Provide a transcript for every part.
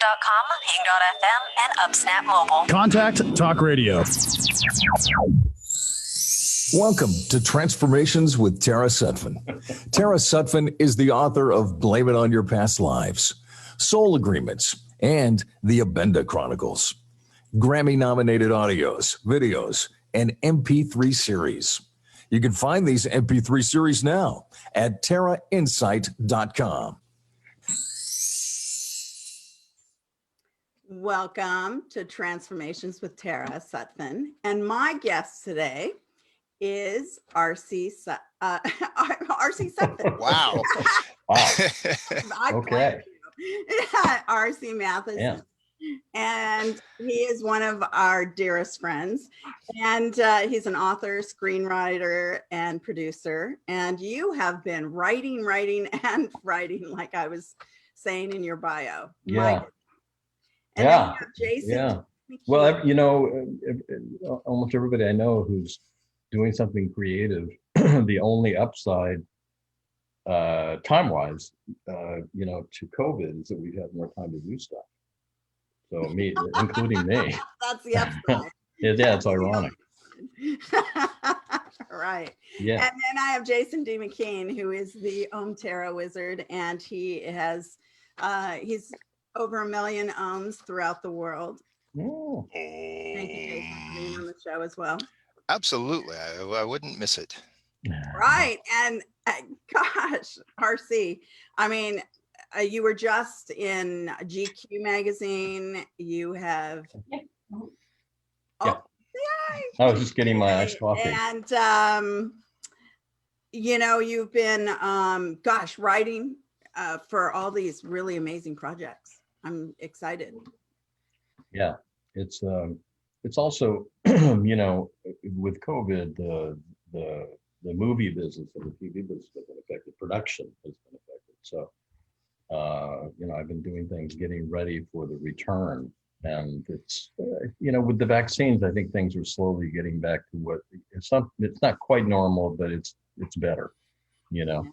TalkRadio.com, Hing.fm, and UpSnap Mobile. Contact Talk Radio. Welcome to Transformations with Tara Sutphen. Tara Sutphen is the author of Blame It on Your Past Lives, Soul Agreements, and the Abenda Chronicles. Grammy-nominated audios, videos, and MP3 series. You can find these MP3 series now at tarainsight.com. Welcome to Transformations with Tara Sutphen. And my guest today is RC Sutphen. Wow. Okay. RC Matheson. Yeah. And he is one of our dearest friends. And he's an author, screenwriter, and producer. And you have been writing, and writing, like I was saying in your bio. Yeah. And then you have Jason. Yeah. Well, you know, almost everybody I know who's doing something creative, the only upside time-wise, you know, to COVID is that we have more time to do stuff. So me, including me. That's the upside. Yeah, it's ironic. Right. Yeah. And then I have Jason D. McKean, who is the Tara wizard, and he has he's over 1 million throughout the world. Oh. Thank you, Jason, for being on the show as well. Absolutely. I wouldn't miss it. Right. And gosh, RC, I mean, you were just in GQ magazine. You have. Yeah. Oh, I was just getting my iced coffee. And, you know, you've been, writing for all these really amazing projects. I'm excited. Yeah, it's also, you know, with COVID, the movie business and the TV business has been affected. Production has been affected. So, you know, I've been doing things, getting ready for the return. And it's, you know, with the vaccines, I think things are slowly getting back to what it's not quite normal, but it's better, you know.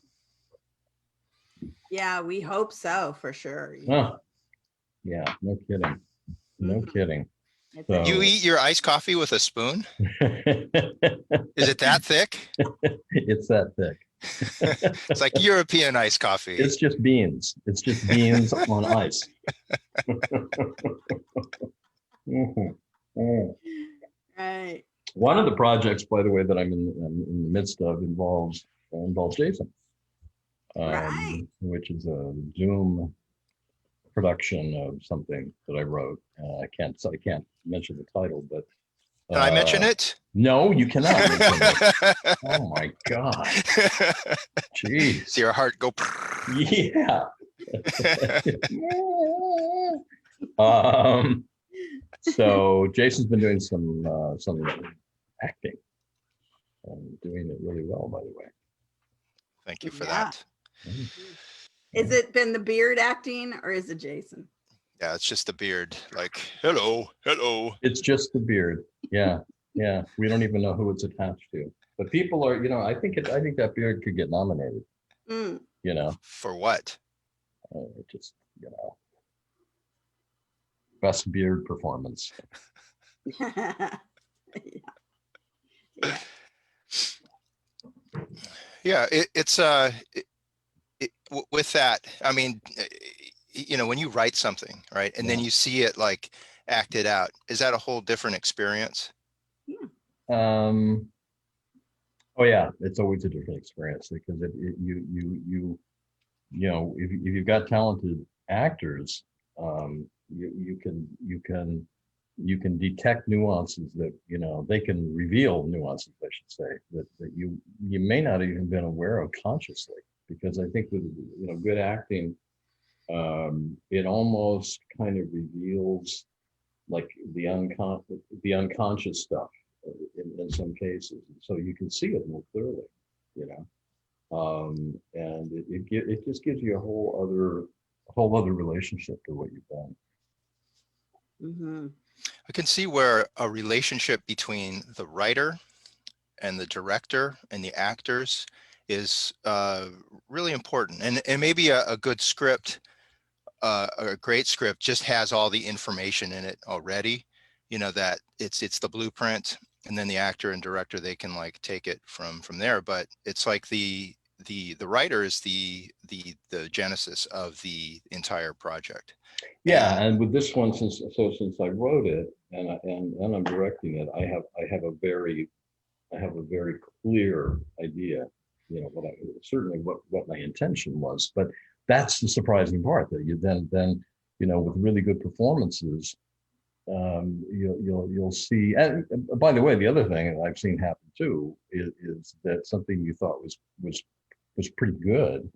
Yeah, we hope so, for sure. Oh, yeah, no kidding. No kidding. So, you eat your iced coffee with a spoon? Is it that thick? It's that thick. It's like European iced coffee. It's just beans. It's just beans on ice. Right. One of the projects, by the way, that I'm in the midst of involves Jason, right. Which is a Zoom production of something that I wrote. I can't mention the title, but can I mention it? No, you cannot mention it. Oh my God. Jeez. See your heart go. Yeah. So Jason's been doing some acting and doing it really well, by the way. Thank you for that. Is it been the beard acting or is it Jason? Yeah, it's just the beard. Like, hello. It's just the beard. Yeah. We don't even know who it's attached to. But people are, you know, I think that beard could get nominated. You know. For what? Just, you know, best beard performance. Yeah, it's with that, I mean, you know, when you write something, right, and then you see it like acted out, is that a whole different experience? Oh yeah, it's always a different experience because you know, if you've got talented actors, you can detect nuances that, you know, they can reveal nuances, I should say, that you may not have even been aware of consciously. Because I think with, you know, good acting, it almost kind of reveals like the unconscious stuff in some cases, so you can see it more clearly, you know, and it just gives you a whole other relationship to what you've done. I can see where a relationship between the writer and the director and the actors is really important, and maybe a good script a great script just has all the information in it already, you know, that it's the blueprint, and then the actor and director, they can like take it from there. But it's like the writer is the genesis of the entire project. Yeah, and with this one, since I wrote it and I'm directing it, I have a very clear idea, you know, what my intention was. But that's the surprising part, that you then you know, with really good performances, you'll see. And by the way, the other thing that I've seen happen too is that something you thought was pretty good,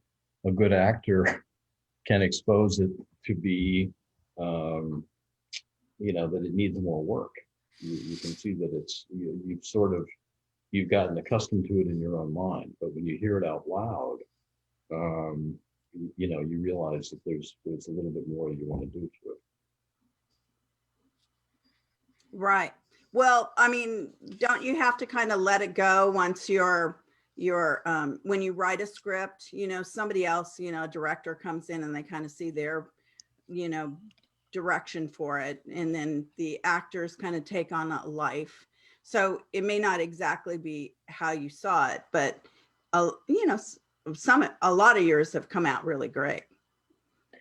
a good actor can expose it to be, you know, that it needs more work. You can see that you've gotten accustomed to it in your own mind, but when you hear it out loud, you know, you realize that there's a little bit more you want to do to it. Right. Well, I mean, don't you have to kind of let it go once when you write a script, you know, somebody else, you know, a director comes in and they kind of see their, you know, direction for it, and then the actors kind of take on a life. So it may not exactly be how you saw it, but you know, a lot of yours have come out really great.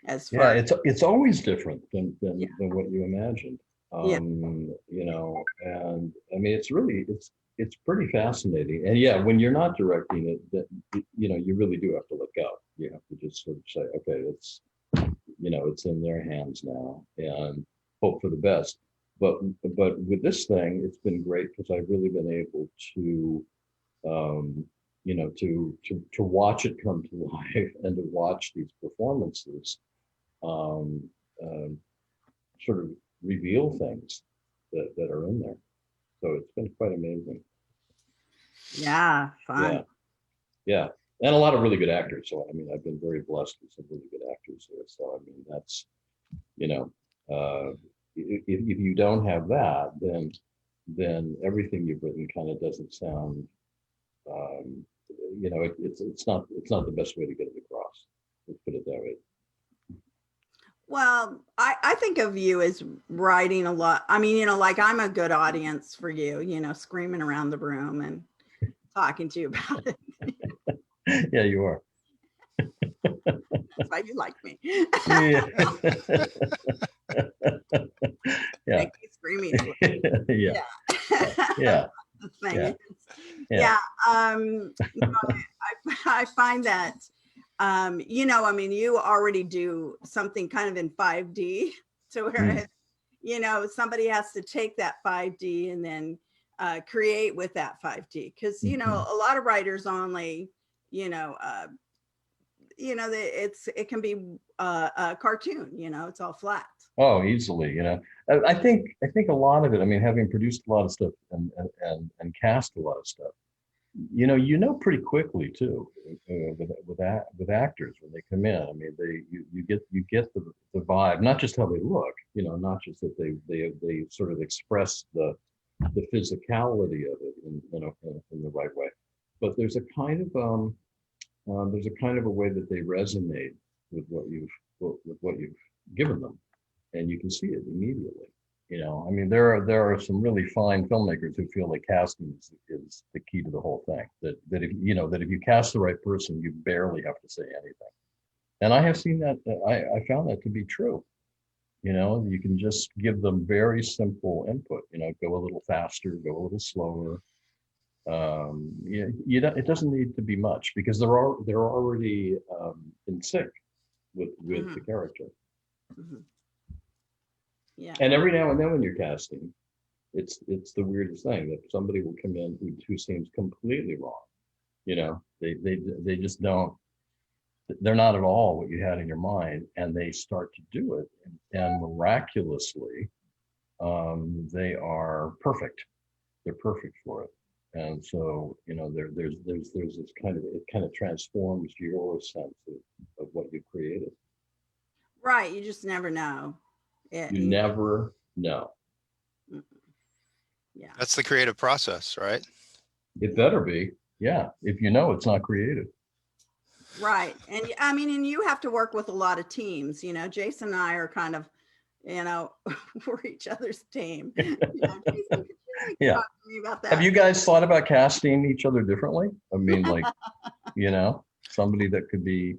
As far it's always different than what you imagined. Yeah. You know, and I mean, it's pretty fascinating. And yeah, when you're not directing it, that, you know, you really do have to let go. You have to just sort of say, okay, it's, you know, it's in their hands now, and hope for the best. But with this thing, it's been great because I've really been able to, you know, to watch it come to life and to watch these performances sort of reveal things that are in there. So it's been quite amazing. Yeah, fun. Yeah. And a lot of really good actors. So I mean, I've been very blessed with some really good actors there. So I mean, that's, you know, if you don't have that, then everything you've written kind of doesn't sound, you know, it's not the best way to get it across. Let's put it that way. Well, I think of you as writing a lot. I mean, you know, like I'm a good audience for you, you know, screaming around the room and talking to you about it. Yeah, you are. That's why you like me. Yeah. Yeah. Make me screaming. Yeah. Yeah. Yeah. Yeah. You know, I find that, you know, I mean, you already do something kind of in 5D, so where, you know, somebody has to take that 5D and then create with that 5D, because, you know, a lot of writers only, you know, it can be a cartoon, you know, it's all flat. Oh, easily, you know. I think a lot of it, I mean, having produced a lot of stuff and cast a lot of stuff, you know pretty quickly too, with actors when they come in. I mean, you get the vibe, not just how they look, you know, not just that they sort of express the physicality of it in the right way, but there's a kind of a way that they resonate with what you've given them, and you can see it immediately. You know, I mean, there are some really fine filmmakers who feel that casting is the key to the whole thing. That if you cast the right person, you barely have to say anything. And I have seen that. I found that to be true. You know, you can just give them very simple input. You know, go a little faster, go a little slower. It doesn't need to be much, because they're already in sync with the character. Yeah. And every now and then when you're casting, it's the weirdest thing that somebody will come in who seems completely wrong. You know, they just don't, they're not at all what you had in your mind, and they start to do it, and miraculously, they are perfect. They're perfect for it. And so, you know, there's this kind of transforms your sense of what you created. Right. You just never know. You never know. Yeah. That's the creative process, right? It better be. Yeah. If you know, it's not creative. Right. And I mean, and you have to work with a lot of teams, Jason and I are kind of, we're each other's team. Jason, could you like Yeah. talk to me about that? Have you guys thought about casting each other differently? I mean, like, somebody that could be,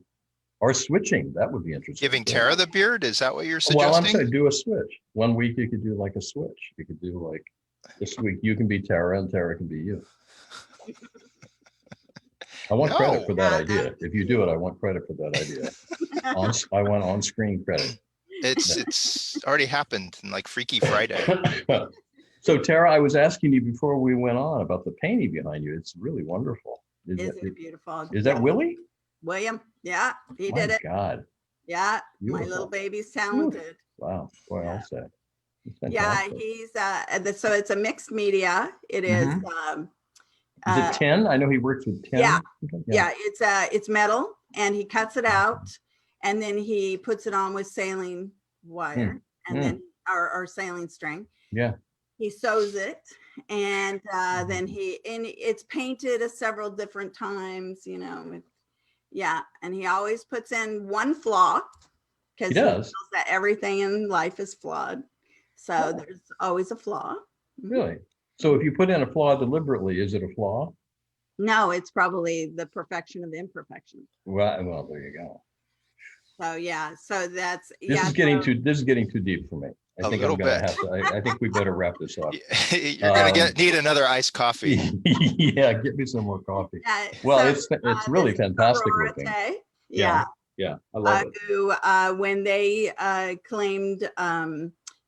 or switching, that would be interesting. Giving Tara the beard? Is that what you're Well, I'm suggesting? saying do a switch. One week you could do like a switch. You could do like, this week you can be Tara and Tara can be you. I want credit for that idea. If you do it, I want credit for that idea. I want on-screen credit. It's already happened in like Freaky Friday. So Tara, I was asking you before we went on about the painting behind you. It's really wonderful. Isn't it beautiful? Is that Willie? William. Yeah, he My did it. God. Yeah, Beautiful. my little baby's talented. Wow. Boy, Yeah. I'll say. Yeah, he's so it's a mixed media. It is Is it tin? I know he works with tin. Yeah, it's metal, and he cuts it out, and then he puts it on with sailing wire, and then or sailing string. Yeah. He sews it, and then it's painted several different times, yeah, and he always puts in one flaw because he knows that everything in life is flawed. So there's always a flaw. Really? So if you put in a flaw deliberately, is it a flaw? No, it's probably the perfection of imperfection. Well, there you go. So yeah, so that's This is getting too deep for me. I think I'm gonna have to. I think we better wrap this up. You're gonna need another iced coffee. Yeah, get me some more coffee. Well, it's really fantastic looking. Yeah, I love it. Who, when they claimed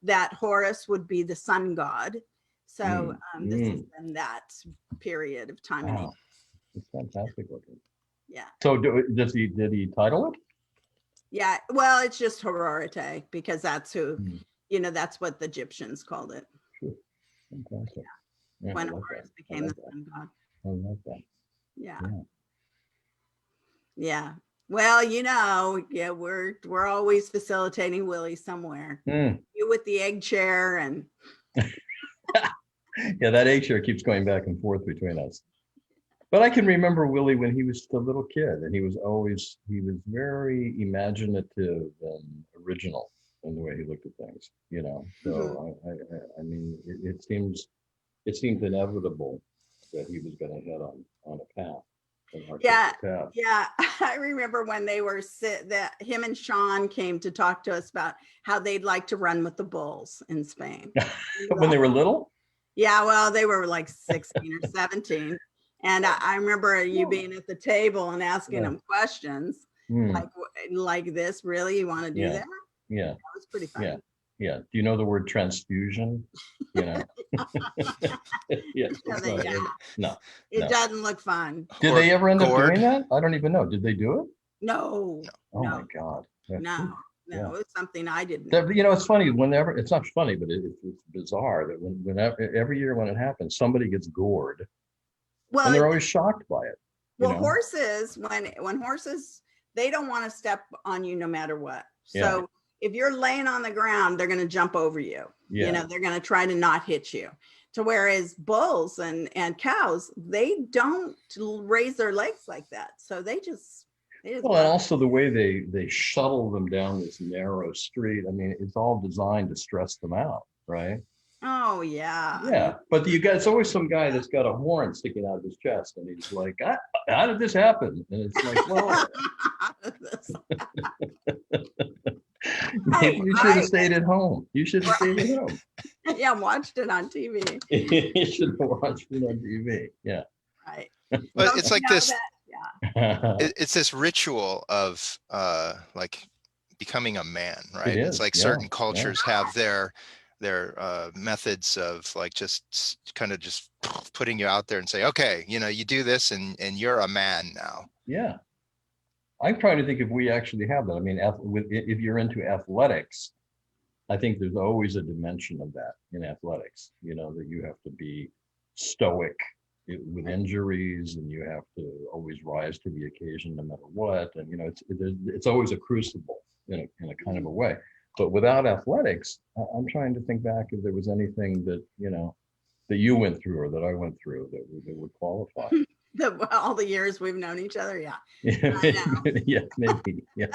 that Horus would be the sun god, so this has been that period of time. Wow. It's fantastic looking. Yeah. So did he title it? Yeah, well, it's just Hororite because that's who, that's what the Egyptians called it. Sure. Fantastic. Yeah, When Horus became the sun god. I love that. Yeah. Yeah. Well, we're always facilitating Willie somewhere. You with the egg chair and. Yeah, that egg chair keeps going back and forth between us. But I can remember Willie when he was a little kid, and he was very imaginative and original in the way he looked at things, So I mean, it seems inevitable that he was going to head on a path. Yeah. I remember when they were that him and Sean came to talk to us about how they'd like to run with the bulls in Spain. When they were little? Yeah, well, they were like 16 or 17. And I remember you being at the table and asking them questions like this. Really, you want to do that? Yeah, that was pretty fun. Yeah. Do you know the word transfusion? No, it doesn't look fun. Did they ever end up doing that? I don't even know. Did they do it? No. Oh my God. No, it's something I didn't. It's funny whenever. It's not funny, but it's bizarre that whenever every year when it happens, somebody gets gored. Well, and they're always shocked by it. Well, horses, when horses, they don't want to step on you no matter what. So if you're laying on the ground, they're going to jump over you. They're going to try to not hit you. So whereas bulls and cows, they don't raise their legs like that. So they just well, and also the way they shuttle them down this narrow street. I mean, it's all designed to stress them out, right? Oh yeah. Yeah, but it's always some guy that's got a horn sticking out of his chest, and he's like, "How did this happen?" And it's like, well, you should have stayed at home. You should have stayed at home. Yeah, watched it on TV. You should have watched it on TV. Yeah. Right. But it's like this. Yeah. It's this ritual of like becoming a man, right? It's like certain cultures have their methods of like just kind of just putting you out there and say, okay, you do this and you're a man now. Yeah. I'm trying to think if we actually have that. I mean, if you're into athletics, I think there's always a dimension of that in athletics, that you have to be stoic with injuries, and you have to always rise to the occasion no matter what. And, it's always a crucible in a kind of a way. But without athletics, I'm trying to think back if there was anything that, that you went through or that I went through that would qualify. all the years we've known each other. Yeah. Yeah, I know. yeah, maybe. Yeah,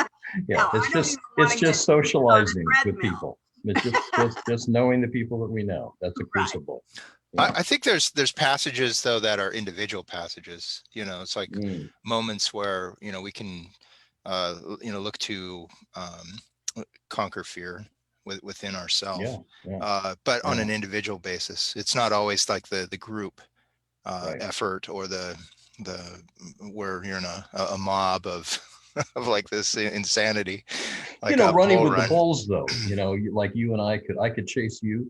yeah. No, I It's don't just even wanna it's just get started on socializing with treadmill. people. It's just knowing the people that we know. That's a Right. crucible. Yeah. I think there's passages though that are individual passages. It's like Mm, moments where we can look to conquer fear within ourselves. yeah, yeah, But on yeah. an individual basis, it's not always like the group Right. effort or the where you're in a mob of of like this insanity, like a Running bull with run. the bulls, though. Like you and I could chase you.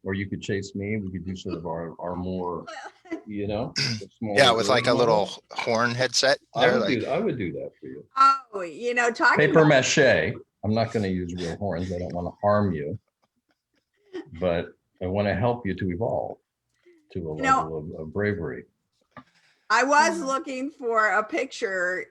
Or you could chase me. We could do sort of our more, small Yeah, with like group a little model. horn headset. I There, would like, do I would do that for you. Oh, talking Paper about mache. I'm not going to use real horns. I don't want to harm you, but I want to help you to evolve to a level of bravery. I was looking for a picture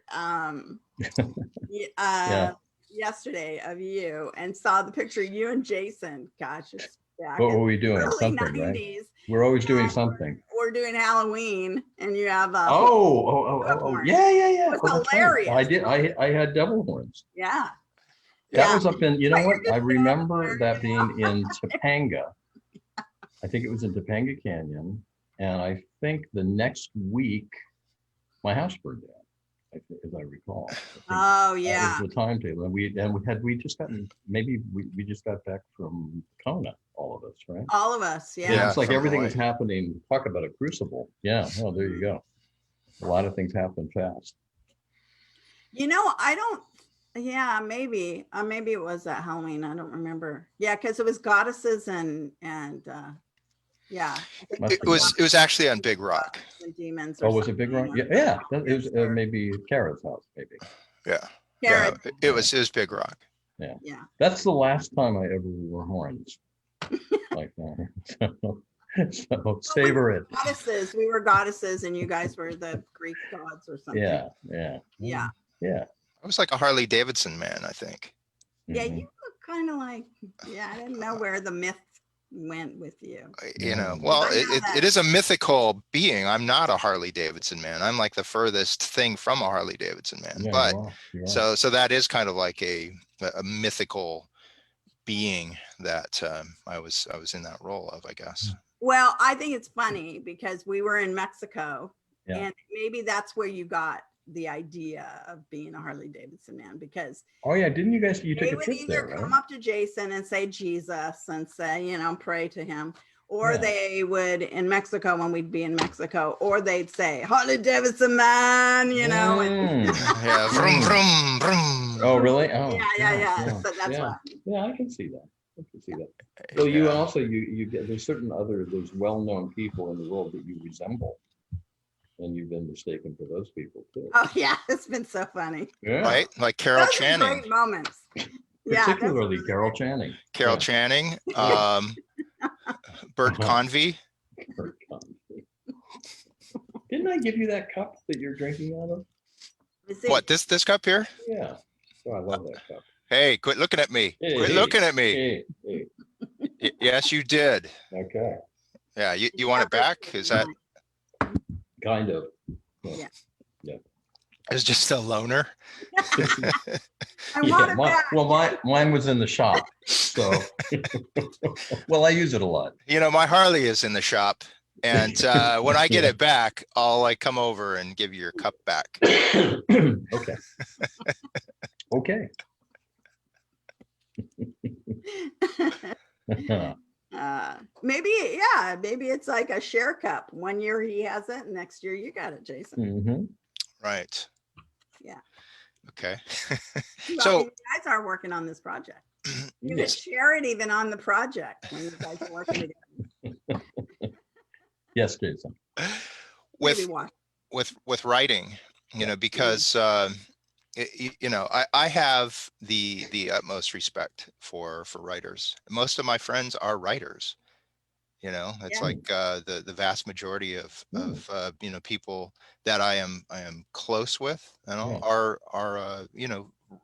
Yeah. yesterday of you and saw the picture of you and Jason. Gosh, it's back What in were we doing? early Something, right? 90s. We're always doing something. We're doing Halloween and you have Oh, yeah. It was Oh, that's right. hilarious. I did. I had devil horns. Yeah. That Yeah. was up in, But you're what? just I remember there, that being in Topanga. I think it was in Topanga Canyon. And I think the next week, my house burned down, as I recall. Oh That yeah. was the timetable. And we just gotten, maybe we just got back from Kona, all of us, right? All of us. Yeah. Yeah. It's like from everything Hawaii. was happening. Talk about a crucible. Yeah. Oh, there you go. A lot of things happen fast. I don't. Yeah, maybe. Maybe it was at Halloween. I don't remember. Yeah, because it was goddesses and yeah. Must It be was actually on Big Rock. And demons. Or Oh, was it Big Rock? something. Yeah. It was maybe Kara's house, maybe. Yeah. Karen. Yeah. It was Big Rock. Yeah. That's the last time I ever wore horns like that. So savor it. Goddesses. We were goddesses, and you guys were the Greek gods or something. Yeah. Yeah. I was like a Harley Davidson man, I think. Yeah, Mhm. you look kind of like. Yeah, I didn't know where the myth went with you. Well, I know that. it is a mythical being. I'm not a Harley Davidson man. I'm like the furthest thing from a Harley Davidson man. Yeah, But you are. so that is kind of like a mythical being that I was in that role of, I guess. Well, I think it's funny because we were in Mexico, Yeah. and maybe that's where you got the idea of being a Harley Davidson man, because Oh yeah, didn't you guys? You they took a would trip either there, come right? up to Jason and say Jesus and say, pray to him, or Yeah. they would in Mexico when we'd be in Mexico, or they'd say Harley Davidson man, and Yeah, vroom vroom vroom. Oh really? Oh yeah. So that's yeah. why. Yeah, I can see that. Well, you also you get there's well-known people in the world that you resemble, and you've been mistaken for those people too. Oh yeah, it's been so funny. Yeah, Right, like Carol Those are Channing. great moments. Yeah, particularly Carol Channing. Carol Yeah. Channing, Bert Convey. Bert Convey. Didn't I give you that cup that you're drinking out of? You see, What, this cup here? Yeah. Oh, I love that cup. Hey, quit looking at me. Hey, Quit hey, looking at me. Hey. Yes, you did. Okay. Yeah, you want it back? Is that Kind of. is just a loner? I want it back. Well, mine was in the shop, so well, I use it a lot. My Harley is in the shop, and when I get it back, I'll like come over and give you your cup back. Okay. Okay. Maybe it's like a share cup. One year he has it, and next year you got it, Jason. Mhm. Right. Yeah. Okay. Well, So- you guys are working on this project. You Yes. could share it even on the project when you guys are working together. Yes, Jason. Maybe watch. with writing, because I have the utmost respect for writers. Most of my friends are writers. It's Yeah. like the vast majority of people that I am close with, Yeah. are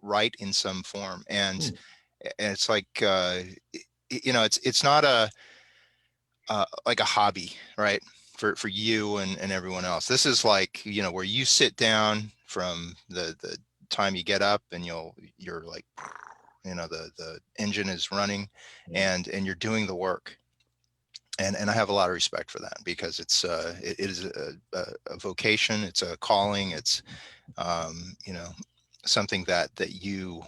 write in some form, and it's like it's not a like a hobby, right? for you and everyone else. This is like, you know, where you sit down from the time you get up and you're like, you know, the engine is running and you're doing the work. And I have a lot of respect for that, because it is a vocation, it's a calling, it's you know, something that you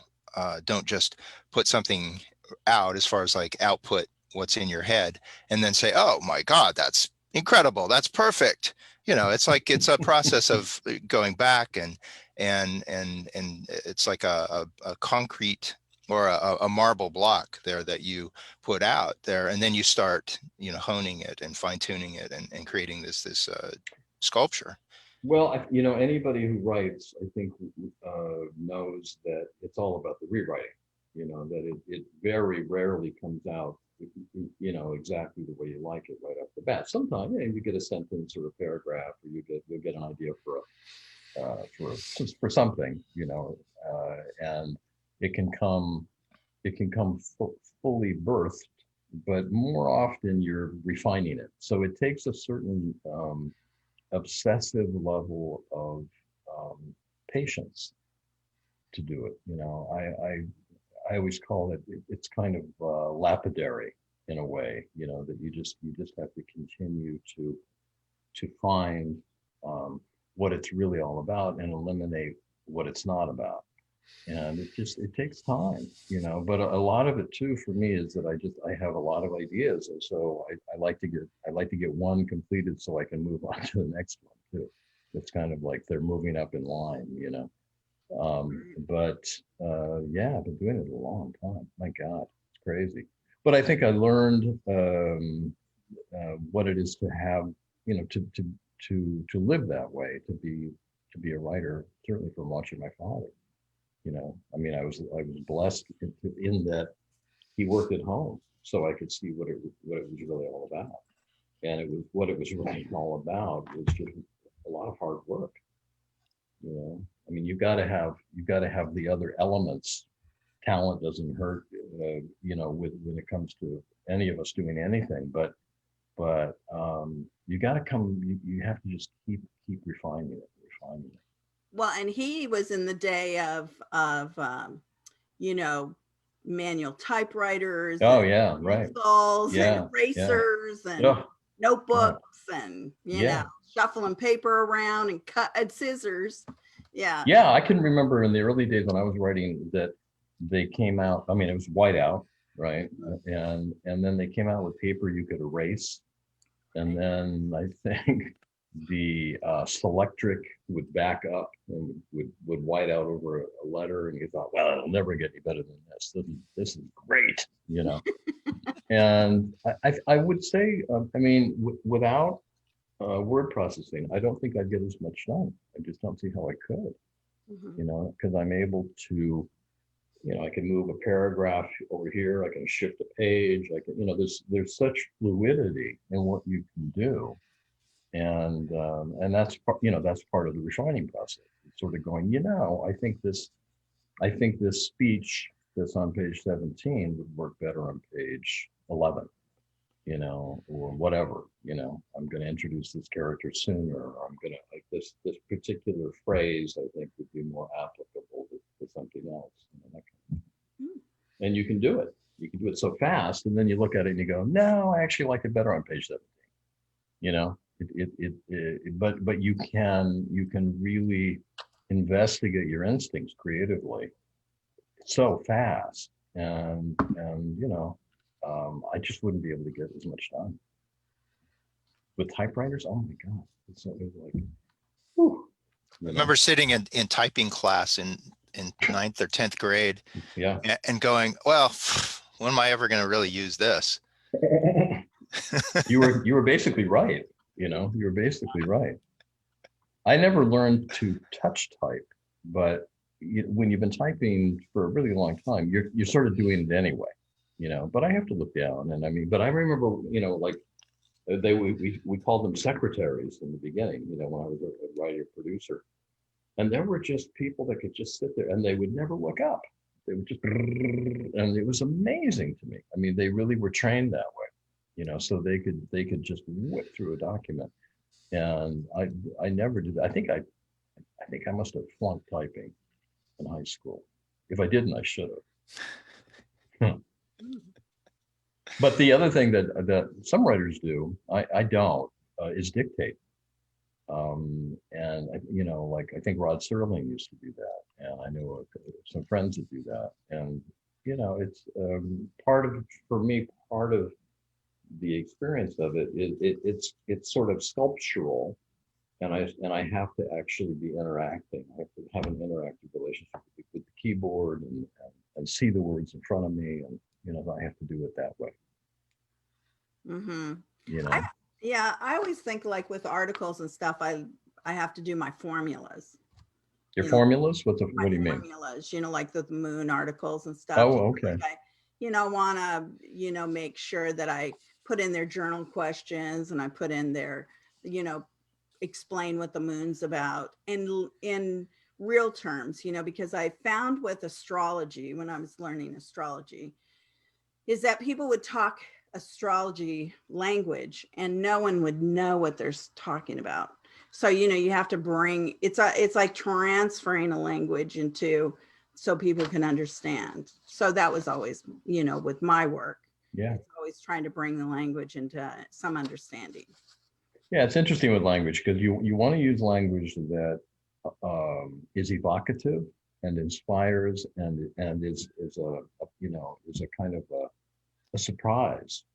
don't just put something out as far as like output what's in your head and then say, oh my God, that's incredible, that's perfect. You know, it's like, it's a process of going back and it's like a concrete or a marble block there that you put out there, and then you start, you know, honing it and fine tuning it and creating this sculpture. Well, you know, anybody who writes, I think, knows that it's all about the rewriting. You know, that it very rarely comes out, you know, exactly the way you like it right off the bat. Sometimes, you get a sentence or a paragraph, or you'll get an idea for something, you know, and it can come fully birthed, but more often you're refining it. So it takes a certain obsessive level of patience to do it. You know, I always call it's kind of lapidary in a way, you know, that you just have to continue to find what it's really all about and eliminate what it's not about. And it takes time, you know, but a lot of it too for me is that I have a lot of ideas, and so I like to get one completed so I can move on to the next one too. It's kind of like they're moving up in line, you know. Yeah, I've been doing it a long time. My God, it's crazy. But I think I learned what it is to have, you know, to live that way, to be a writer, certainly from watching my father. You know, I mean, I was blessed in that he worked at home, so I could see what it was really all about. And what it was really all about was just a lot of hard work. You know, I mean, you've got to have the other elements. Talent doesn't hurt, you know, when it comes to any of us doing anything. But you got to you have to just keep refining it. Well, and he was in the day of you know, manual typewriters. Oh yeah, right. Pencils Yeah, and erasers and oh, notebooks and you yeah. know, shuffling paper around and cut scissors. Yeah. Yeah, I can remember in the early days when I was writing that they came out. I mean, it was whiteout, right? And then they came out with paper you could erase, and then I think the Selectric would back up and would white out over a letter, and you thought, well, it'll never get any better than this. This is great, you know. And I would say, I mean, without word processing, I don't think I'd get as much done. I just don't see how I could, you know, because I'm able to, you know, I can move a paragraph over here, I can shift a page, I can, you know, there's such fluidity in what you can do. And that's that's part of the refining process. It's sort of going, you know, I think this speech that's on page 17 would work better on page 11, you know, or whatever, you know, I'm going to introduce this character sooner, or I'm going to like this particular phrase, I think would be more applicable to something else. And you can do it. You can do it so fast. And then you look at it and you go, no, I actually like it better on page 17, you know. But you can really investigate your instincts creatively so fast, and you know, I just wouldn't be able to get as much done with typewriters. Oh my God, it's like, whew, I remember sitting in typing class in 9th or 10th grade, yeah, and going, well, when am I ever going to really use this? You were basically right. You know, you're basically right. I never learned to touch type, but when you've been typing for a really long time, you're sort of doing it anyway, you know. But I have to look down, and I mean, but I remember, you know, like we called them secretaries in the beginning, you know, when I was a writer producer, and there were just people that could just sit there and they would never look up. They would just, and it was amazing to me. I mean, they really were trained that way. You know, so they could just whip through a document. And I never did. I think I must have flunked typing in high school. If I didn't, I should have. But the other thing that some writers do, I don't, is dictate. And you know, like I think Rod Serling used to do that, and I know some friends that do that. And you know, it's for me, part of the experience of it is it's sort of sculptural, and I have to actually be interacting. I have to have an interactive relationship with the keyboard and see the words in front of me, and you know, I have to do it that way. Mm-hmm. You know. Yeah, I always think like with articles and stuff, I have to do my formulas. Your You know, formulas? What do you mean? Formulas, you know, like the moon articles and stuff. Oh, okay. Like I, want to, make sure that I put in their journal questions and I put in their, explain what the moon's about in real terms, because I found with astrology, when I was learning astrology, is that people would talk astrology language and no one would know what they're talking about. So, you have to bring, it's like transferring a language so people can understand. So that was always, with my work. Yeah. It's always trying to bring the language into some understanding. Yeah, it's interesting with language because you want to use language that is evocative and inspires and is a kind of a surprise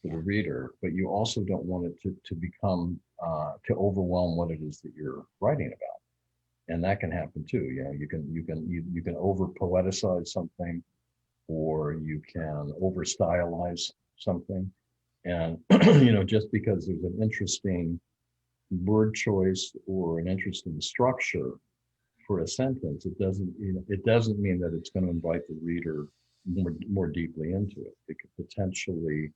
for the reader, but you also don't want it to become to overwhelm what it is that you're writing about, and that can happen too. You can over poeticize something, or you can over stylize something, and just because there's an interesting word choice or an interesting structure for a sentence, it doesn't mean that it's going to invite the reader more deeply into it. It could potentially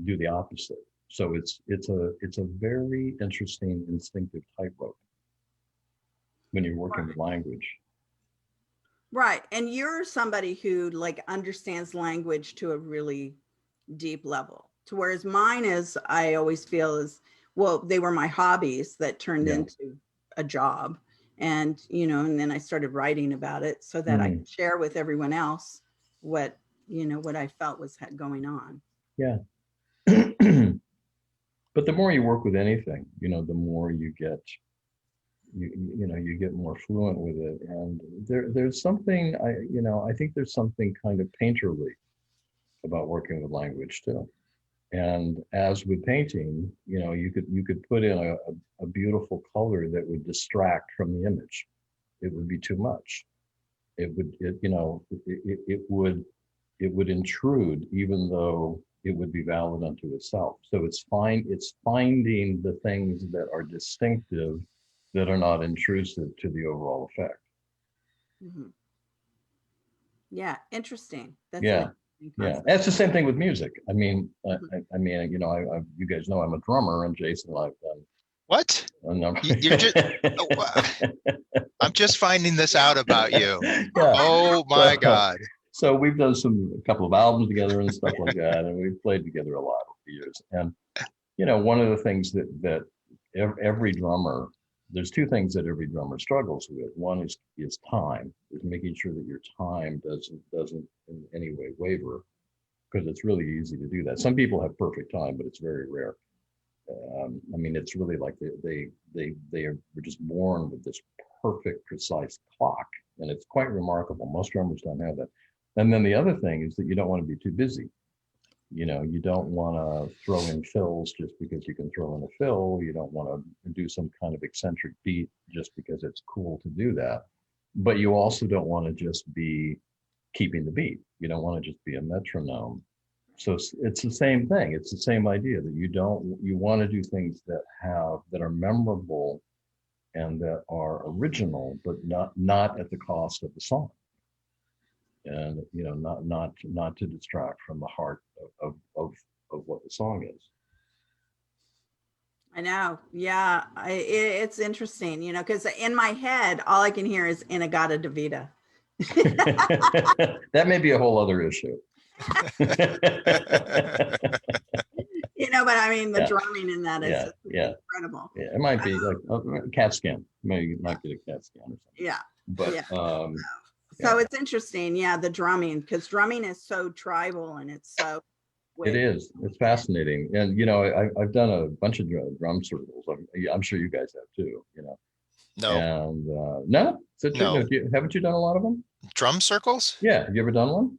do the opposite. So it's a very interesting instinctive tightrope when you're working with language. Right. And you're somebody who understands language to a really deep level, to whereas mine is, I always feel is, well, they were my hobbies that turned into a job. And, and then I started writing about it so that I could share with everyone else what I felt was going on. Yeah. But the more you work with anything, the more you get, you get more fluent with it. And there's something, I think there's something kind of painterly about working with language too. And as with painting, you could put in a beautiful color that would distract from the image. It would be too much. It would intrude, even though it would be valid unto itself. So it's finding the things that are distinctive, that are not intrusive to the overall effect. Mm-hmm. Yeah, interesting. That's yeah. That's the same thing with music. I mean, you guys know I'm a drummer, and Jason and I've done. What? You're just. Oh, wow. I'm just finding this out about you. Yeah. Oh my God. So we've done a couple of albums together and stuff like that, and we've played together a lot over the years. And one of the things that every drummer, there's two things that every drummer struggles with. One is time, is making sure that your time doesn't in any way waver, because it's really easy to do that. Some people have perfect time, but it's very rare. It's really like they are just born with this perfect, precise clock, and it's quite remarkable. Most drummers don't have that. And then the other thing is that you don't want to be too busy. You don't want to throw in fills just because you can throw in a fill. You don't want to do some kind of eccentric beat just because it's cool to do that. But you also don't want to just be keeping the beat. You don't want to just be a metronome. So it's the same thing. It's the same idea that you want to do things that are memorable and that are original, but not at the cost of the song. And not to distract from the heart of what the song is. I know. Yeah, it's interesting, because in my head, all I can hear is Inagata Davida. That may be a whole other issue. but I mean, the Yeah. drumming in that is Yeah, just yeah. incredible. Yeah, it might be like a CAT scan. Maybe you might get a CAT scan or something. Yeah. But Yeah. yeah. So it's interesting. Yeah. The drumming, because drumming is so tribal and it's so. It is. It's fascinating. And, I've done a bunch of drum circles. I'm sure you guys have too, No, And no, is that true? No. No, haven't you done a lot of them? drum circles? Yeah. Have you ever done one?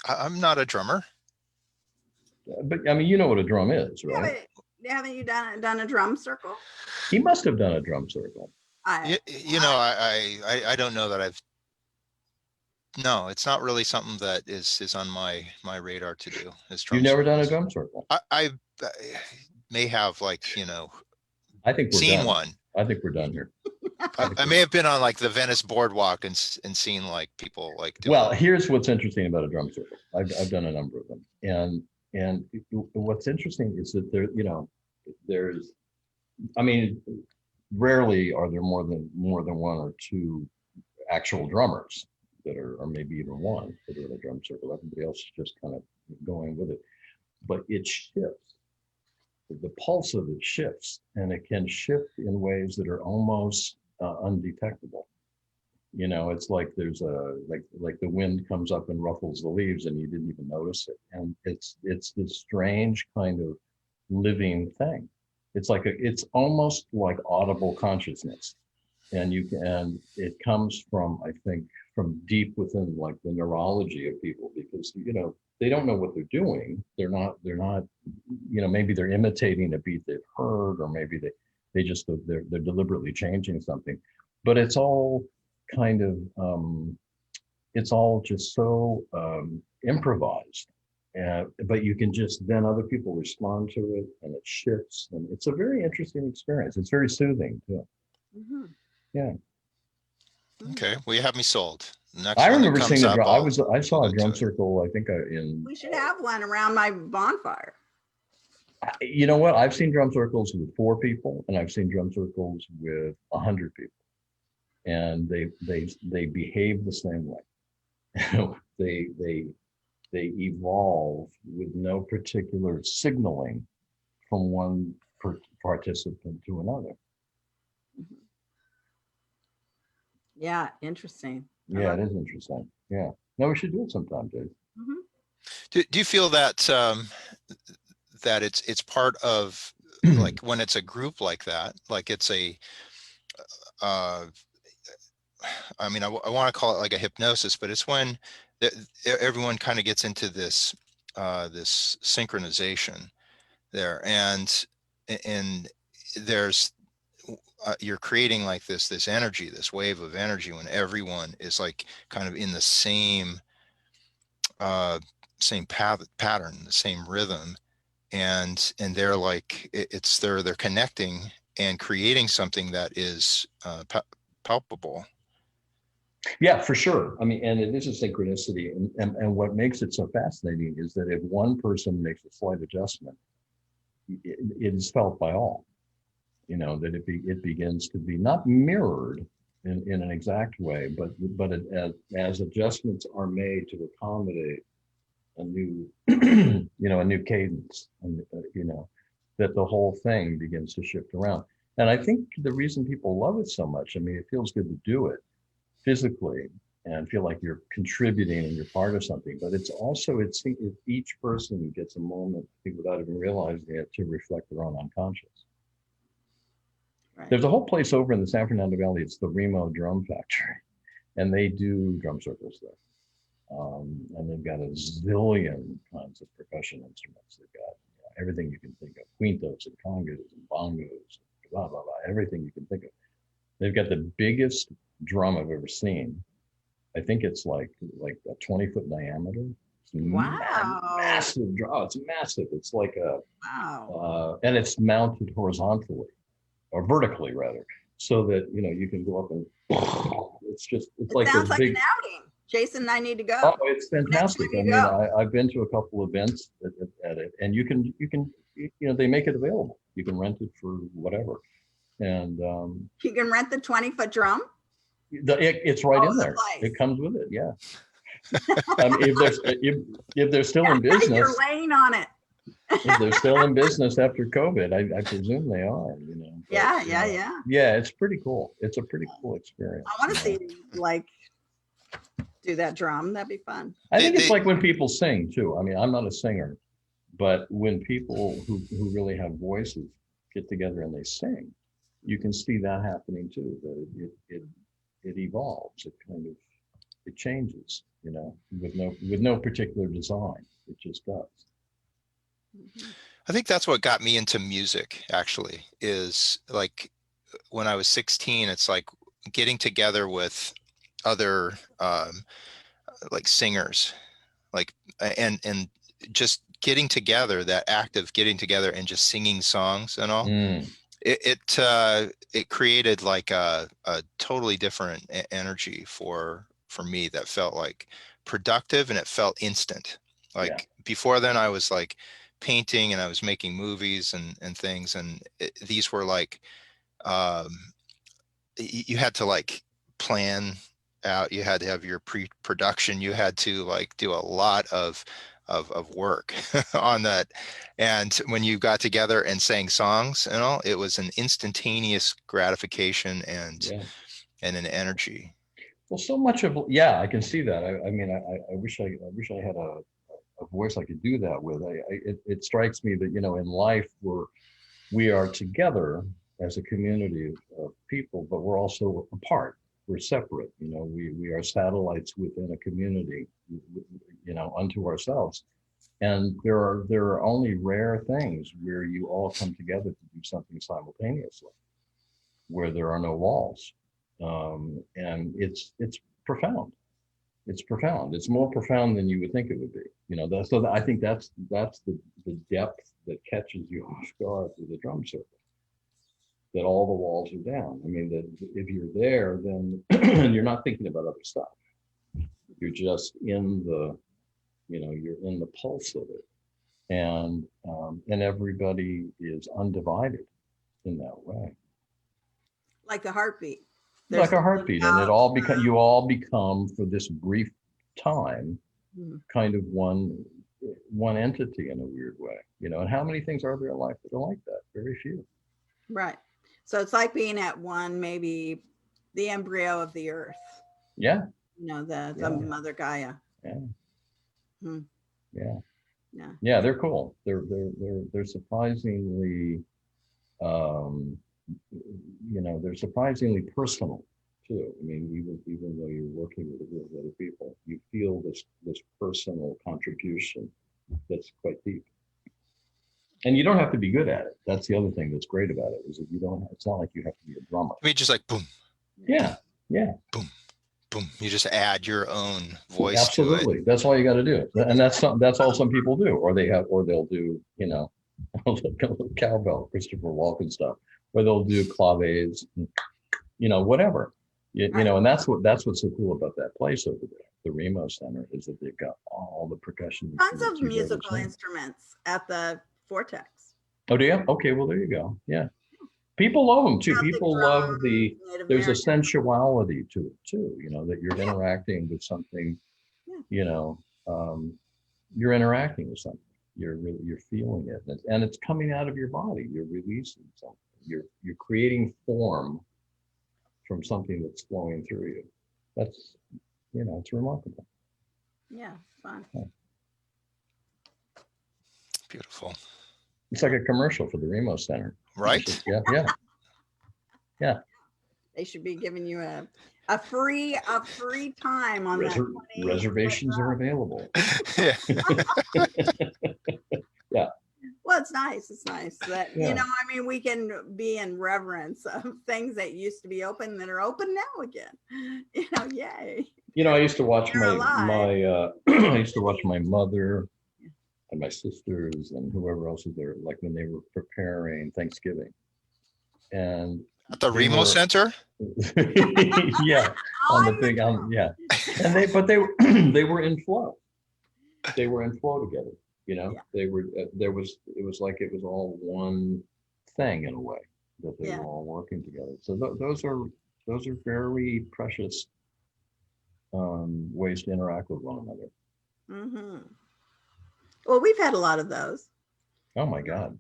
I'm not a drummer. But I mean, you know what a drum is, Yeah, right? but haven't you done a drum circle? He must have done a drum circle. I don't know that no, it's not really something that is on my radar to do. Is drum You've never done a circles. drum circle? I may have I think we're seen done. one. I think we're done here. I may have been on like the Venice boardwalk and seen like people like doing Well, it. here's what's interesting about a drum circle. I've done a number of them, and what's interesting is that there's, I mean, rarely are there more than one or two actual drummers that are, or maybe even one that are in a drum circle. Everybody else is just kind of going with it, but it shifts. The pulse of it shifts, and it can shift in ways that are almost undetectable. It's like there's like the wind comes up and ruffles the leaves and you didn't even notice it. And it's this strange kind of living thing. It's almost like audible consciousness. And it comes from, I think, from deep within like the neurology of people, because, they don't know what they're doing. They're not, maybe they're imitating a beat they've heard, or maybe they're deliberately changing something, but it's all kind of, it's all just so improvised. But you can then other people respond to it, and it shifts, and it's a very interesting experience. It's very soothing too. Mhm. Yeah. Okay, well, you have me sold. The next I one that remember comes seeing up, I saw I'll a go drum to it. circle, I think We should have one around my bonfire. you know what? I've seen drum circles with 4 people, and I've seen drum circles with 100 people. And they behave the same way. They evolve with no particular signaling from one participant to another. Yeah, interesting. Yeah, it is interesting. Yeah. No, we should do it sometime, Dave. Mhm. Do you feel that that it's part of like when it's a group like that, like it's a I mean, I want to call it like a hypnosis, but it's when everyone kind of gets into this this synchronization there, and there's you're creating like this energy, this wave of energy, when everyone is like kind of in the same pattern, the same rhythm, and they're like they're connecting and creating something that is palpable. Yeah, for sure. I mean, and it is a synchronicity. And what makes it so fascinating is that if one person makes a slight adjustment, it is felt by all. That it begins to be not mirrored in an exact way, but as adjustments are made to accommodate a new, a new cadence, and that the whole thing begins to shift around. And I think the reason people love it so much, I mean, it feels good to do it physically and feel like you're contributing and you're part of something, but it's also, each person gets a moment, I think, without even realizing it, to reflect their own unconscious. Right. There's a whole place over in the San Fernando Valley. It's the Remo Drum Factory, and they do drum circles there. And they've got a zillion kinds of percussion instruments. They've got everything you can think of, quintos and congas and bongos, blah, blah, blah, everything you can think of. They've got the biggest drum I've ever seen. I think it's like a 20-foot diameter. It's Wow. massive drum. It's massive. It's like Wow. and it's mounted horizontally, or vertically rather, so that you can go up and it's like Sounds this like big an outing. Jason and I need to go. Oh, it's fantastic. time I you mean, go. I've been to a couple events at it, and you can they make it available. You can rent it for whatever, and You can rent the 20-foot drum. it's right in there. Nice. It comes with it. Yeah. If they're still in You're business, laying on it. If they're still in business after COVID, I presume they are, but, yeah, it's pretty cool. It's a pretty cool experience. I want to see like do that drum. That'd be fun. I think it's like when people sing too. I mean, I'm not a singer, but when people who really have voices get together and they sing, you can see that happening too. That it evolves. It changes. With no particular design. It just does. I think that's what got me into music, actually, is like when I was 16, it's like getting together with other like singers, like, and just getting together, that act of getting together and just singing songs and all. It created like a totally different energy for me that felt like productive, and it felt instant. Like before then I was like painting and I was making movies and things, and these were like you had to like plan out, you had to have your pre-production, you had to like do a lot of work on that. And when you got together and sang songs and all, it was an instantaneous gratification and an energy. Well, so much of, I can see that. I mean, I wish I had a voice I could do that with. It strikes me that, in life we are together as a community of people, but we're also apart. We're separate. We are satellites within a community, unto ourselves. And there are only rare things where you all come together to do something simultaneously, where there are no walls. And it's profound. It's profound. It's more profound than you would think it would be. So I think that's the depth that catches you off guard with the drum circle. That all the walls are down. I mean, that if you're there, then you're not thinking about other stuff. You're just in the, you're in the pulse of it, and everybody is undivided in that way. Like a heartbeat. Like a heartbeat, and you all become for this brief time, kind of one entity in a weird way. And how many things are there in life that are like that? Very few. Right. So it's like being at one, maybe the embryo of the earth. Yeah. The mother Gaia. Yeah. Yeah. Yeah, they're cool. They're surprisingly, they're surprisingly personal too. I mean, even though you're working with a group of other people, you feel this personal contribution that's quite deep. And you don't have to be good at it. That's the other thing that's great about it, is that it's not like you have to be a drummer. I mean, just like boom. Yeah. Boom, boom. You just add your own voice. Absolutely. To it. That's all you got to do. And that's all some people do, or they'll do, cowbell, Christopher Walken stuff, or they'll do claves, whatever. And that's what's so cool about that place over there, the Remo Center, is that they've got all the percussion. Tons of musical instruments at the Vortex. Oh, do you? Okay, well, there you go. Yeah. People love them too. People love there's a sensuality to it too, that you're interacting with something, you're interacting with something. You're feeling it, and it's coming out of your body. You're releasing something. You're creating form from something that's flowing through you. That's, it's remarkable. Yeah, fun. Yeah. Beautiful. It's like a commercial for the Remo Center. Right? Yeah. They should be giving you a free time on that. Reservations are available. Yeah. Yeah. Well, it's nice. It's nice that, we can be in reverence of things that used to be open that are open now again. Yay. I used to watch I used to watch my mother and my sisters and whoever else was there, like when they were preparing Thanksgiving. And at the Remo Center? Yeah. On the big, And they were in flow. They were in flow together. They were, it was like it was all one thing in a way, that they were all working together. So those are very precious ways to interact with one another. Mm-hmm. Well, we've had a lot of those. Oh my God.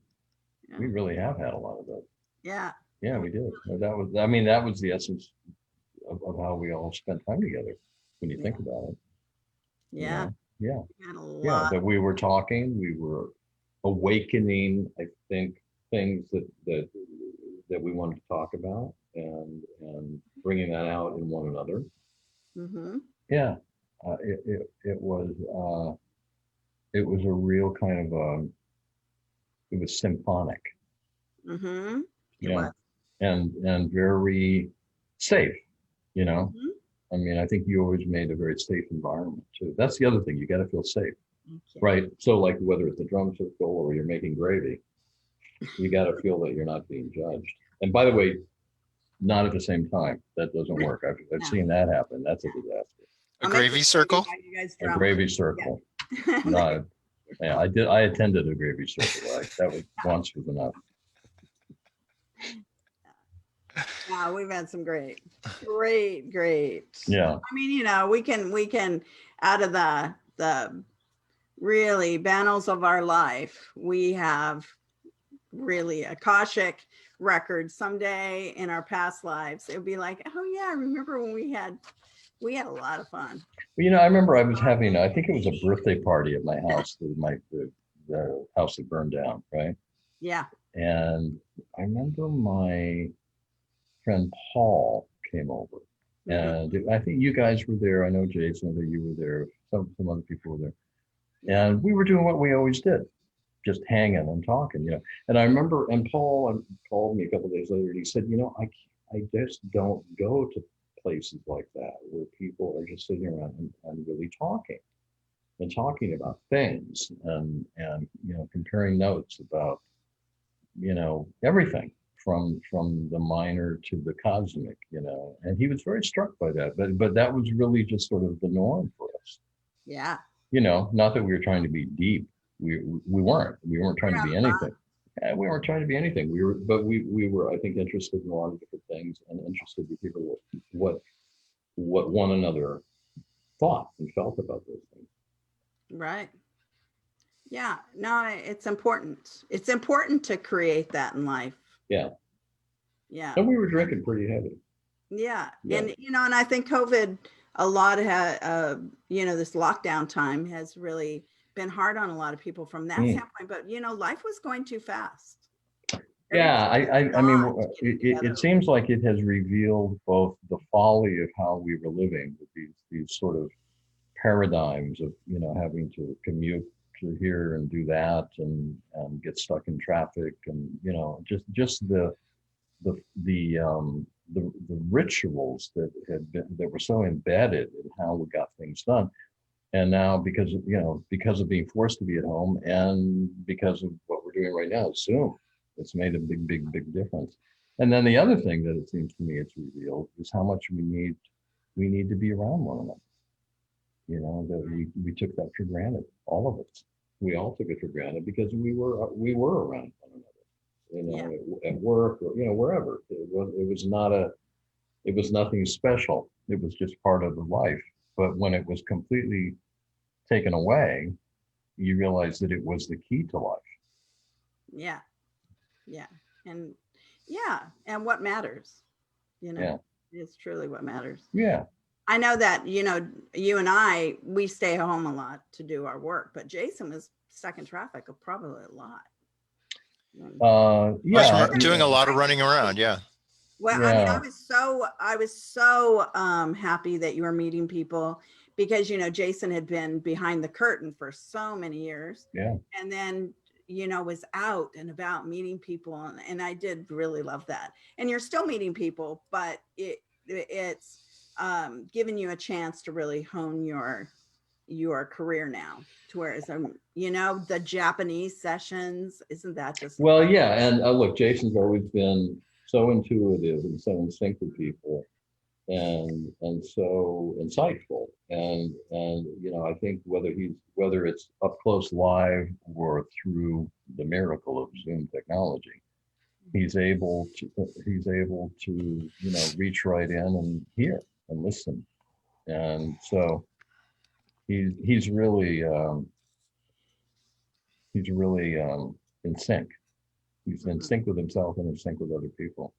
Yeah. We really have had a lot of that. Yeah. Yeah, we did. That was, I mean, that was the essence of how we all spent time together when you think about it. You Yeah. know? Yeah. We had a Yeah. lot. That we were talking, we were awakening, I think, things that we wanted to talk about and bringing that out in one another. Mm-hmm. Yeah. It was a real kind of it was symphonic. Mm-hmm. It Yeah. was. And very safe, you know. Mhm. I mean, I think you always made a very safe environment too. That's the other thing. You got to feel safe, Thank you. right? So like whether it's a drum circle or you're making gravy, you got to feel that you're not being judged. And by the way, not at the same time. That doesn't work. I've No. seen that happen. That's a disaster. A I'll make gravy this circle? while you guys A drum. gravy circle. Yeah. No, yeah, I did. I attended a gravy circle. That was once was enough. Yeah, we've had some great. Yeah. I mean, we can out of the really battles of our life, we have really Akashic records someday in our past lives. It would be like, oh yeah, I remember when we had a lot of fun. Well, I remember I was having, I think it was a birthday party at my house. The house that burned down, right? Yeah. And I remember my friend Paul came over, Mhm. and I think you guys were there. I know Jason, that you were there. Some other people were there, and we were doing what we always did, just hanging and talking, And I remember, and Paul called me a couple of days later, and he said, I just don't go to places like that where people are just sitting around and really talking about things and comparing notes about everything from the minor to the cosmic, and he was very struck by that, but that was really just sort of the norm for us. Yeah. Not that we were trying to be deep. We weren't trying to be anything. Yeah, we weren't trying to be anything. We were, I think, interested in a lot of different things and interested to hear what one another thought and felt about those things. Right. Yeah. No, it's important. It's important to create that in life. Yeah. Yeah. And we were drinking pretty heavy. Yeah. Yeah. And I think COVID, a lot this lockdown time has really been hard on a lot of people from that standpoint, but life was going too fast. Yeah, I mean, Together. it seems like it has revealed both the folly of how we were living with these sort of paradigms of having to commute to here and do that and get stuck in traffic and just the rituals that were so embedded in how we got things done. And now because of being forced to be at home and because of what we're doing right now, Zoom, it's made a big difference. And then the other thing that it seems to me it's revealed is how much we need to be around one another. That we took that for granted, all of us. We all took it for granted because we were around one another, at work or wherever. It was nothing special. It was just part of the life. But when it was completely taken away, you realize that it was the key to life. Yeah. And what matters, is truly what matters. Yeah. I know that, you and I, we stay home a lot to do our work, but Jason was stuck in traffic probably a lot. Yeah. Doing a lot of running around. Yeah. Well, Yeah. I mean, I was so happy that you were meeting people because, Jason had been behind the curtain for so many years. Yeah. And then, was out and about meeting people. And I did really love that. And you're still meeting people, but it's giving you a chance to really hone your career now to whereas the Japanese sessions, isn't that just well, yeah. And look, Jason's always been so intuitive and so in sync with people and so insightful and I think whether it's up close live or through the miracle of Zoom technology, he's able to reach right in and hear and listen, and so he's really in sync. He's in sync with himself and in sync with other people.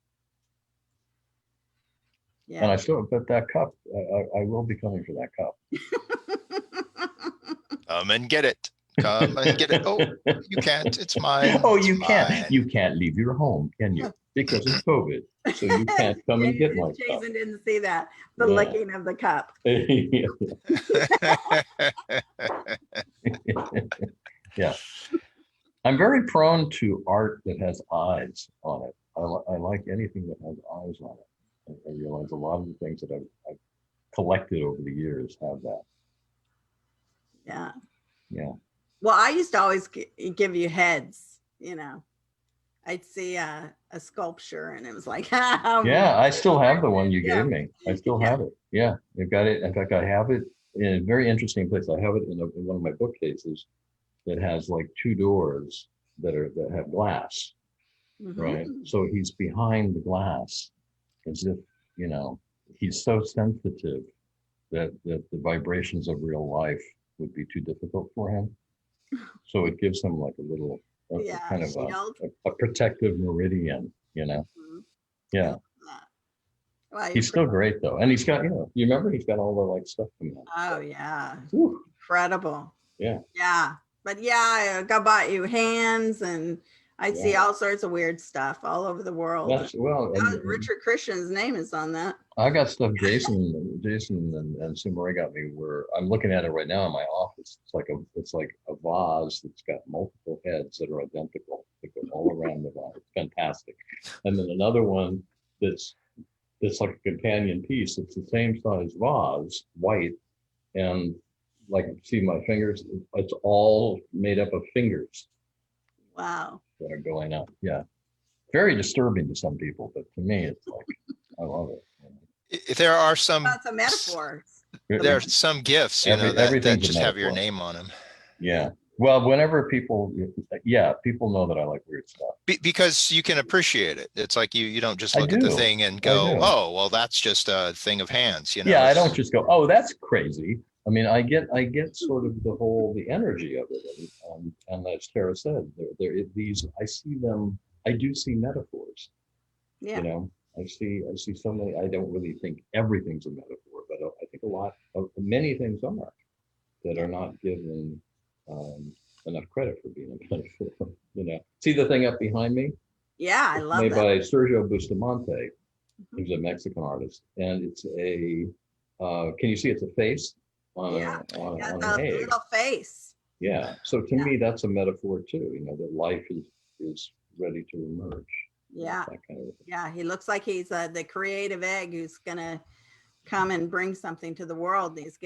And Yeah. I still, but that cup, I will be coming for that cup. Come and get it. Come and get it. Oh, you can't. It's mine. Oh, It's you can't. mine. You can't leave your home, can you? Because it's COVID. So you can't come and get my cup. Jason didn't see that. The Yeah. licking of the cup. Yeah. I'm very prone to art that has eyes on it. I like anything that has eyes on it. I realize a lot of the things that I've collected over the years have that. Yeah. Yeah. Well, I used to always give you heads, you know. I'd see a sculpture and it was like, Yeah, I still have the one you Yeah. gave me. I still have it. Yeah, I've got it. In fact, I have it in a very interesting place. I have it in one of my bookcases that has like 2 doors that have glass, right? So he's behind the glass, as if, you know, he's so sensitive that the vibrations of real life would be too difficult for him. So it gives him like a little, kind of a protective meridian, you know? Yeah. Well, He's still great though. And he's got, you know, you remember he's got all the like stuff coming out. oh yeah. Whew. Incredible. Yeah. Yeah. But yeah, I bought you hands and I'd see all sorts of weird stuff all over the world. Richard Christian's name is on that. I got stuff Jason and Sue Marie got me where I'm looking at it right now in my office. It's like a vase that's got multiple heads that are identical that go all around the vase. It's fantastic. And then another one that's like a companion piece. It's the same size vase, white, and like see my fingers, it's all made up of fingers. Wow. That are going up. Yeah. Very disturbing to some people, but to me, it's like, I love it. There are some, That's a metaphor. there are some gifts, you know, that just have your name on them. Yeah. Well, whenever people know that I like weird stuff. Because you can appreciate it. It's like you don't just look at the thing and go, oh, well, that's just a thing of hands, you know? Yeah, I don't just go, oh, that's crazy. I mean, I get sort of the energy of it, and as Tara said, these. I see them. I do see metaphors. Yeah. You know, I see so many. I don't really think everything's a metaphor, but I think many things are that are not given enough credit for being a metaphor. You know, see the thing up behind me? Yeah, I love made that. by Sergio Bustamante, who's a Mexican artist, and it's a. Can you see? It's a face. On a little face. Yeah. So to me, that's a metaphor too. You know, that life is ready to emerge. Yeah. That kind of thing. Yeah. He looks like he's the creative egg who's gonna come and bring something to the world. He's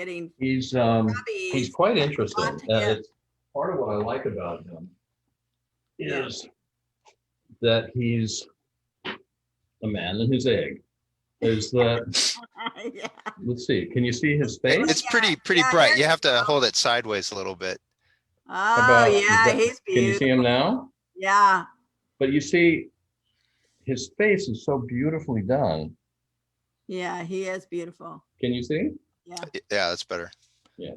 quite interesting. It's part of what I like about him is that he's a man in his egg. Is that yeah. Let's see, can you see his face? It's pretty bright. You have to hold it sideways a little bit. Oh he's beautiful. Can you see him now? Yeah. But you see, his face is so beautifully done. Yeah, he is beautiful. Can you see? Yeah. Yeah, that's better. Yeah.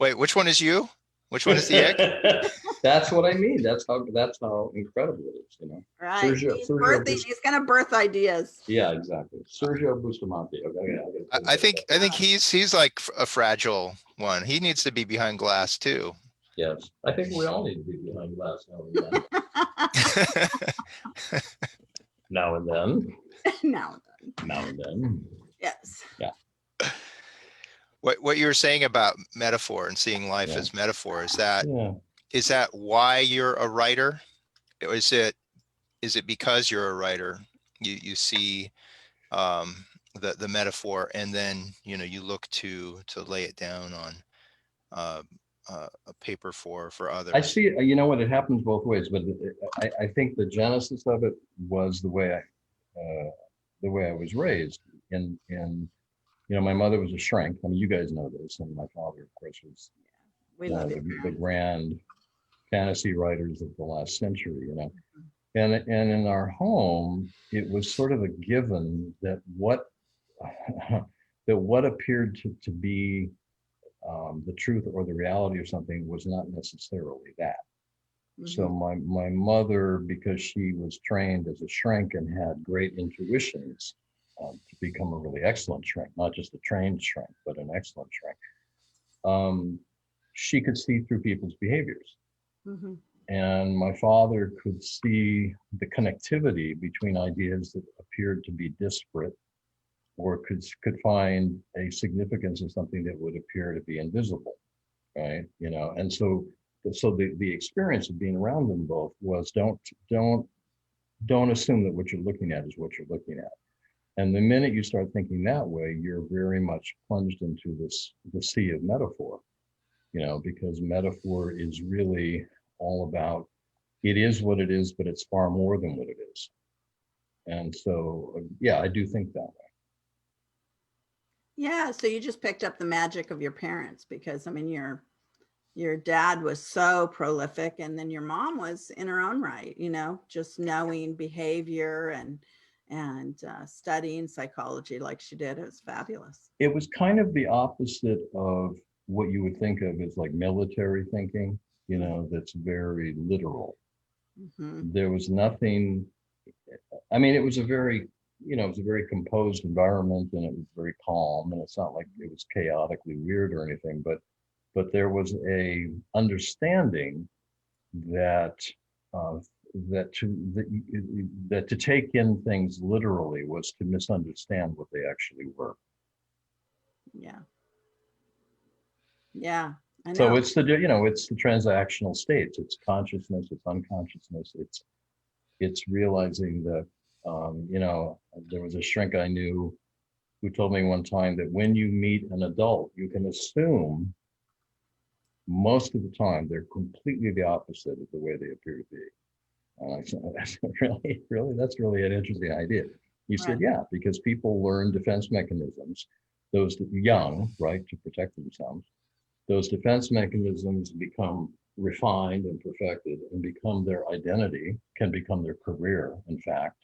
Wait, which one is you? Which one is the egg? That's what I mean. That's how incredible it is, you know. Right. He's gonna birth ideas. Yeah, exactly. Sergio Bustamante. Okay. I think he's like a fragile one. He needs to be behind glass too. Yes. I think we all need to be behind glass now and then. Now and then. Yes. Yeah. What you were saying about metaphor and seeing life as metaphor, is that why you're a writer? Or is it because you're a writer, you see the metaphor, and then you look to lay it down on a paper for others? I see. You know what? It happens both ways, but I think the genesis of it was the way I was raised. My mother was a shrink. I mean, you guys know this, and my father, of course, was the grand fantasy writers of the last century. You know, and in our home, it was sort of a given that what appeared to be the truth or the reality of something was not necessarily that. So my mother, because she was trained as a shrink and had great intuitions to become a really excellent shrink, not just a trained shrink, but an excellent shrink, she could see through people's behaviors. Mhm. And my father could see the connectivity between ideas that appeared to be disparate, or could find a significance in something that would appear to be invisible, right? You know, and so the experience of being around them both was don't assume that what you're looking at is what you're looking at. And the minute you start thinking that way, you're very much plunged into the sea of metaphor, you know, because metaphor is really all about, it is what it is, but it's far more than what it is. And so, yeah, I do think that way. Yeah, so you just picked up the magic of your parents, because I mean your dad was so prolific, and then your mom was in her own right, you know, just knowing behavior and studying psychology like she did. It was fabulous. It was kind of the opposite of what you would think of as like military thinking, you know, that's very literal. Mhm. There was nothing, I mean, it was a very, you know, it was a very composed environment, and it was very calm, and it's not like it was chaotically weird or anything, but there was a understanding that that to take in things literally was to misunderstand what they actually were. Yeah. Yeah, I So know. it's the, you know, it's the transactional states. It's consciousness, it's unconsciousness, it's realizing that, you know, there was a shrink I knew who told me one time that when you meet an adult, you can assume most of the time they're completely the opposite of the way they appear to be. And I said, that's really, that's really an interesting idea. He said, Right. yeah, because people learn defense mechanisms, those young, right, to protect themselves. Those defense mechanisms become refined and perfected and become their identity, can become their career, in fact.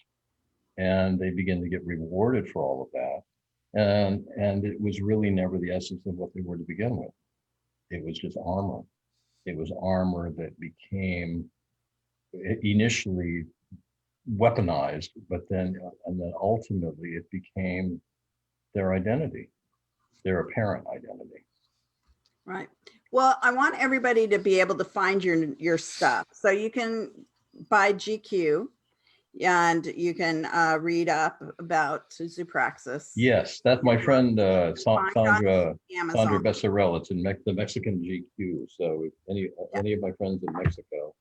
And they begin to get rewarded for all of that. And it was really never the essence of what they were to begin with. It was just armor. It was armor that became initially weaponized, but then ultimately it became their identity, their apparent identity. Right. Well, I want everybody to be able to find your stuff. So you can buy GQ, and you can read up about Zoopraxis. Yes, that's my friend Find on Sandra Amazon. Becerril. It's in the Mexican GQ. So if any of my friends in Mexico,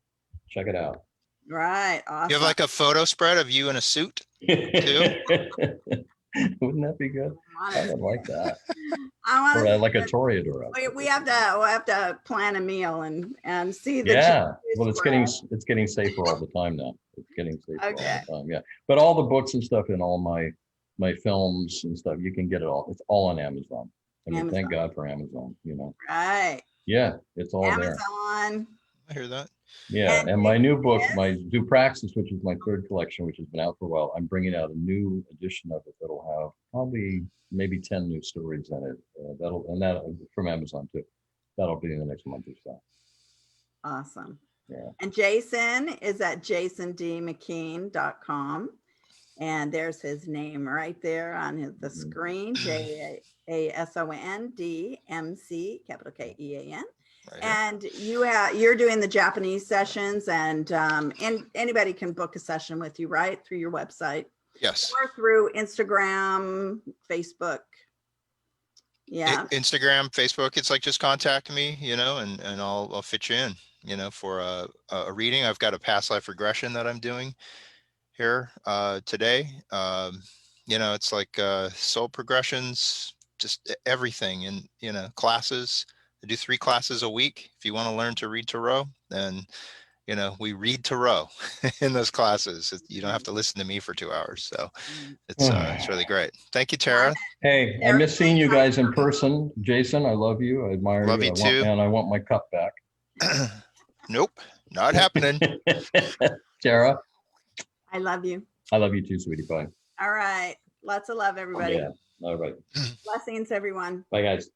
check it out. Right. Awesome. You have like a photo spread of you in a suit too? Wouldn't that be good? I would like that. I Or want like a Toreador. we'll have to plan a meal and see the Yeah. GQ Well, it's spread. getting safer all the time now. It's getting safer Okay. all the time. Yeah. But all the books and stuff and all my films and stuff, you can get it all. It's all on Amazon. I mean, Amazon. thank God for Amazon, you know. Right. Yeah, it's all there. Amazon. I hear that. Yeah, and my new book, my Zoopraxis, which is my third collection, which has been out for a while, I'm bringing out a new edition of it that'll have probably maybe 10 new stories in it. That from Amazon too. That'll be in the next month or so. Awesome. Yeah. And Jason is at jasondmckean.com. And there's his name right there on the screen, JASONDMC, capital KEAN. Right here. And you're doing the Japanese sessions, and anybody can book a session with you, right? Through your website. Yes. Or through Instagram, Facebook. Yeah. Instagram, Facebook. It's like, just contact me, you know, and I'll fit you in, you know, for a reading. I've got a past life regression that I'm doing here today. You know, it's like soul progressions, just everything, and, you know, classes. I do 3 classes a week. If you want to learn to read tarot, then, you know, we read tarot in those classes. You don't have to listen to me for 2 hours. So it's really great. Thank you, Tara. Hey, I miss seeing you guys in person. Jason, I love you. I admire Love you. you too. And I want my cup back. Nope, not happening. Tara, I love you. I love you too, sweetie pie. All right. Lots of love, everybody. Yeah. All right. Blessings, everyone. Bye, guys.